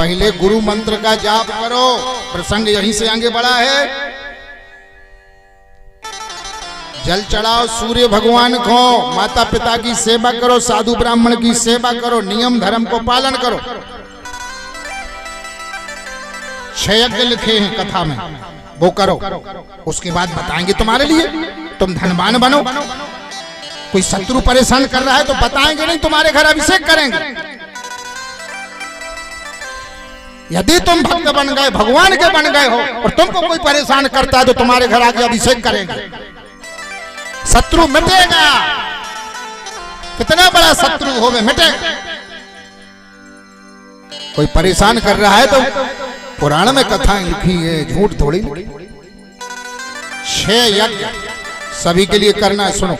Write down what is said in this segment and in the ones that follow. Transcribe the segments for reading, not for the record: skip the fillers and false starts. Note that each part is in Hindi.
पहले गुरु मंत्र का जाप करो। प्रसंग यहीं से आगे बढ़ा है। जल चढ़ाओ सूर्य भगवान को, माता पिता की सेवा करो, साधु ब्राह्मण की सेवा करो, नियम धर्म को पालन करो। 6 यज्ञ लिखे हैं कथा में, वो करो। उसके बाद बताएंगे तुम्हारे लिए, तुम धनवान बनो। कोई शत्रु परेशान कर रहा है तो बताएंगे नहीं, तुम्हारे घर अभिषेक करेंगे। यदि तुम भक्त बन गए, भगवान के बन गए हो और तुमको कोई परेशान करता है तो तुम्हारे घर आके अभिषेक करेंगे। शत्रु मिटेगा, कितना बड़ा शत्रु हो मिटेगा। कोई परेशान कर रहा है तो पुराण में कथाएं लिखी है, झूठ थोड़ी। 6 यज्ञ सभी के लिए करना है। सुनो,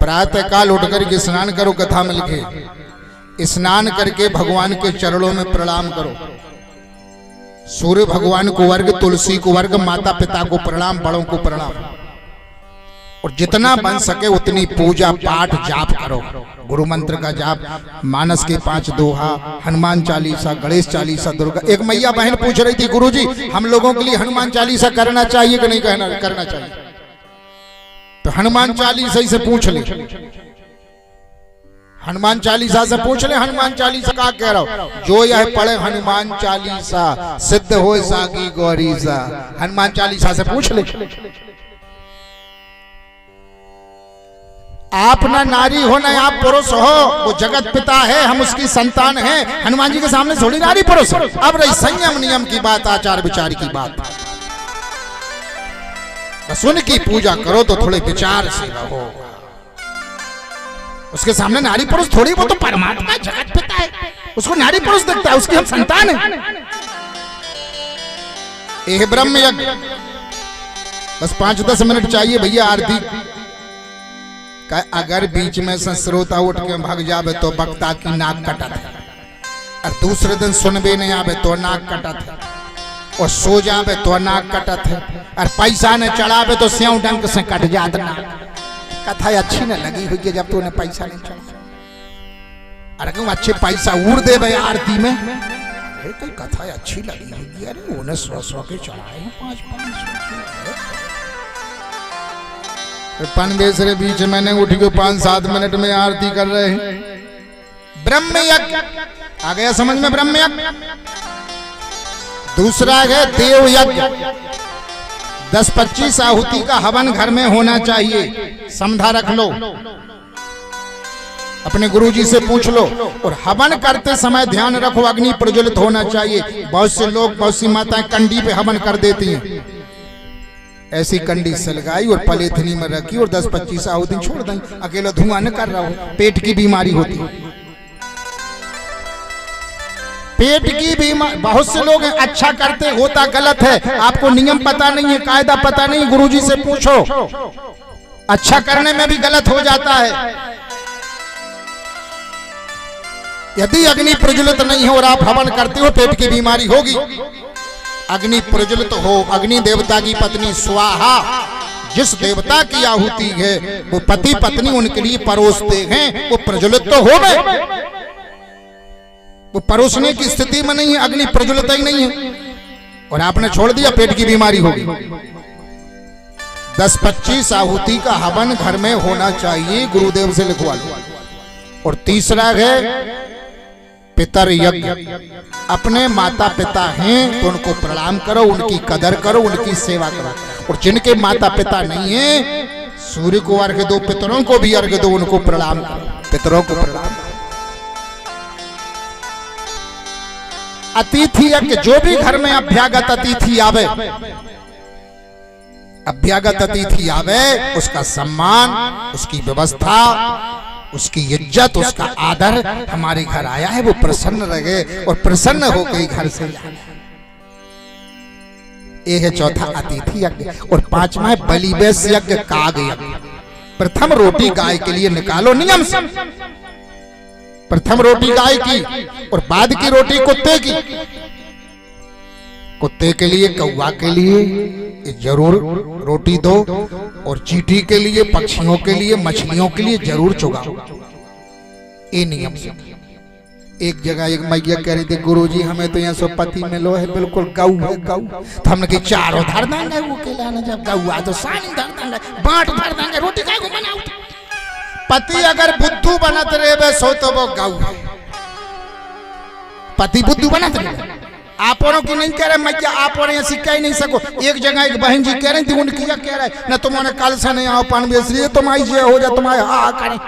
प्रातः काल उठकर के स्नान करो, कथा में लिखे। स्नान करके भगवान के चरणों में प्रणाम करो। सूर्य भगवान को वर्ग, तुलसी को वर्ग, माता पिता को प्रणाम, बड़ों को प्रणाम। और जितना बन सके उतनी पूजा पाठ जाप करो। गुरु मंत्र का जाप, मानस के 5 दोहा, हनुमान चालीसा, गणेश चालीसा, दुर्गा। एक मैया बहन पूछ रही थी, गुरुजी हम लोगों के लिए हनुमान चालीसा करना चाहिए कि नहीं करना चाहिए? तो हनुमान चालीसा से पूछ ले, हनुमान चालीसा से पूछ ले। हनुमान चालीसा का कह रहा हूं, जो यह पढ़े हनुमान चालीसा सिद्ध हो सागी गौरीसा। हनुमान चालीसा से पूछ ले। आप ना नारी हो ना आप पुरुष हो, वो जगत पिता है, हम उसकी संतान हैं। हनुमान जी के सामने थोड़ी नारी पुरुष। अब रही संयम नियम की बात, आचार विचार की बात। बस उनकी पूजा करो तो थोड़े विचार से रहो। उसके सामने नारी पुरुष थोड़ी, वो तो परमात्मा जगत पिता है, उसको नारी पुरुष दिखता है, उसकी हम संतान है। यह ब्रह्म यज्ञ। बस 5-10 मिनट चाहिए भैया आरती। अगर बीच में से श्रोता उठ के भाग जावे तो वक्ता की नाक कटत है, और दूसरे दिन सुनबे नहीं आवे तो नाक कटत है, और सो जावे तो नाक कटत है, और पैसा न चढ़ावे तो स्यों डंक से कट जात नाक। कथा अच्छी न लगी हुई है जब तूने पैसा नहीं चढ़ा। अरे क्यों अच्छे पैसा उड़ दे भाई आरती में। अरे कोई कथा अच्छी लगी हुई है, अरे उन्हें 100 के चढ़ाए 500। पनबेसरे बीच मैंने उठ के 5-7 मिनट में आरती कर रहे हैं। ब्रह्म यज्ञ आ गया समझ में? ब्रह्म यज्ञ। दूसरा है देव यज्ञ। 10-25 आहुति का हवन घर में होना चाहिए। समझा रख लो, अपने गुरुजी से पूछ लो। और हवन करते समय ध्यान रखो, अग्नि प्रज्वलित होना चाहिए। बहुत से लोग, बहुत सी माताएं कंडी पे हवन कर देती हैं। ऐसी कंडी सलगाई और पलेथनी में रखी और 10-25 आहुति छोड़ दें। अकेला धुआं न कर रहा हो, पेट की बीमारी होती है। पेट की बीमारी बहुत से लोग हैं, अच्छा करते होता गलत है। आपको नियम पता नहीं है, कायदा पता नहीं, गुरुजी से पूछो। अच्छा करने में भी गलत हो जाता है। यदि अग्नि प्रज्वलित नहीं हो और आप हवन करते हो, पेट की बीमारी होगी। अग्नि प्रज्वलित हो। अग्नि देवता की पत्नी स्वाहा, जिस देवता की आहुति है वो पति पत्नी उनके लिए परोसते हैं, वो प्रज्वलित तो हो गए। वो परोसने की स्थिति में नहीं है, अग्नि प्रज्वलित ही नहीं है, और आपने छोड़ दिया, पेट की बीमारी होगी। 10-25 आहुति का हवन घर में होना चाहिए, गुरुदेव से लिखवा लो। और तीसरा है पितर यज्ञ। अपने माता पिता हैं तो उनको प्रणाम करो, उनकी कदर करो, उनकी सेवा करो। और जिनके माता पिता नहीं है, सूर्य को अर्घ्य दो, पितरों को भी अर्घ्य दो, उनको प्रणाम करो, पितरों को प्रणाम। अतिथि यज्ञ। जो भी घर में अभ्यागत अतिथि आवे, अभ्यागत अतिथि आवे, उसका सम्मान, उसकी व्यवस्था, उसकी इज्जत, उसका आदर। हमारे घर आया है वो प्रसन्न रहे और प्रसन्न होकर घर से जाए। ये है चौथा अतिथि यज्ञ। और 5वां है बलिवेश यज्ञ, काग यज्ञ। प्रथम रोटी गाय के लिए निकालो नियम से। प्रथम रोटी गाय की और बाद की रोटी कुत्ते की। कुत्ते के लिए, कौवा के लिए जरूर रोटी दो, और चींटी के लिए, पक्षियों के लिए, मछलियों के लिए जरूर चुगाओ। ये नियम से एक जगह एक मैया कह रही थी गुरुजी हमें तो यहाँ सब पति मिलो है बिल्कुल गऊ है गऊ। तो हमने कहा चारों धर देंगे वो केला ना जब गऊ आ तो सानी धर देंगे बाट धर देंगे रोटी काय को बनाओ। पति अगर बुद्धू बनत रहे सो तो वो गऊ है। पति बुद्धू बनत रहे आपनों की नहीं कह रहे मैया आप यहाँ सिक्का ही नहीं सको। एक जगह एक बहन जी कह रही थी उनकी क्या कह रहा है ना तुम्हारे कल से नहीं आओ पान बेच तुम आई जे हो जा तुम्हारे हाँ करें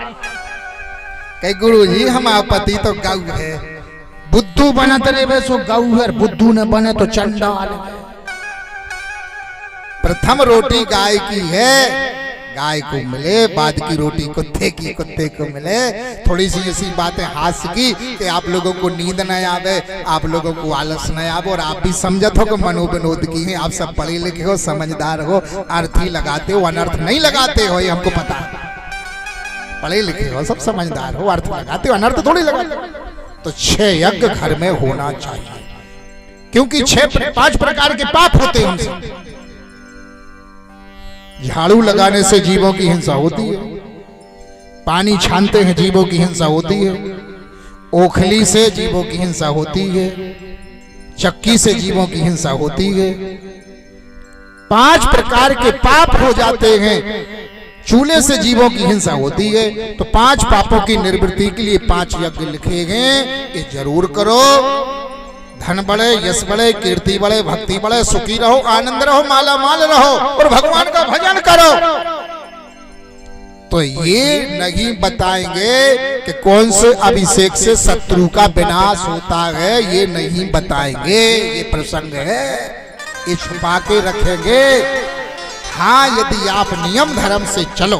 कहे गुरु जी हमारा पति तो गऊ है। बुद्धू बनत रहे सो गऊ है बुद्धू न बने तो चंडाल है। प्रथम रोटी गाय की है गाय को मिले बाद की रोटी कुत्ते को मिले। थोड़ी सी ऐसी बातें हास्य की कि आप लोगों को नींद न आवे आप लोगों को आलस न आवे और आप भी समझत हो कि मनोविनोद की है। आप सब पढ़े लिखे हो समझदार हो अर्थ ही लगाते हो अनर्थ नहीं लगाते हो ये हमको पता है। पढ़े लिखे हो सब समझदार हो अर्थ लगाते हो अनर्थ थोड़ी लगाते हो। तो 6 यज्ञ घर में होना चाहिए क्योंकि 5 प्रकार के पाप होते हैं। झाड़ू लगाने से जीवों की हिंसा होती है। पानी छानते हैं जीवों की हिंसा होती है। ओखली से जीवों की हिंसा होती है। चक्की से जीवों की हिंसा होती है। 5 प्रकार के पाप हो जाते हैं। चूल्हे से जीवों की हिंसा होती है। तो 5 पापों की निवृत्ति के लिए 5 यज्ञ लिखे गए ये जरूर करो। धन बढ़े यश बढ़े कीर्ति बढ़े भक्ति बढ़े सुखी रहो आनंद रहो माला माल रहो और भगवान का भजन करो। तो ये नहीं बताएंगे कि कौन से अभिषेक से शत्रु का विनाश होता है ये नहीं बताएंगे। ये प्रसंग है ये छुपा के रखेंगे। हाँ यदि आप नियम धर्म से चलो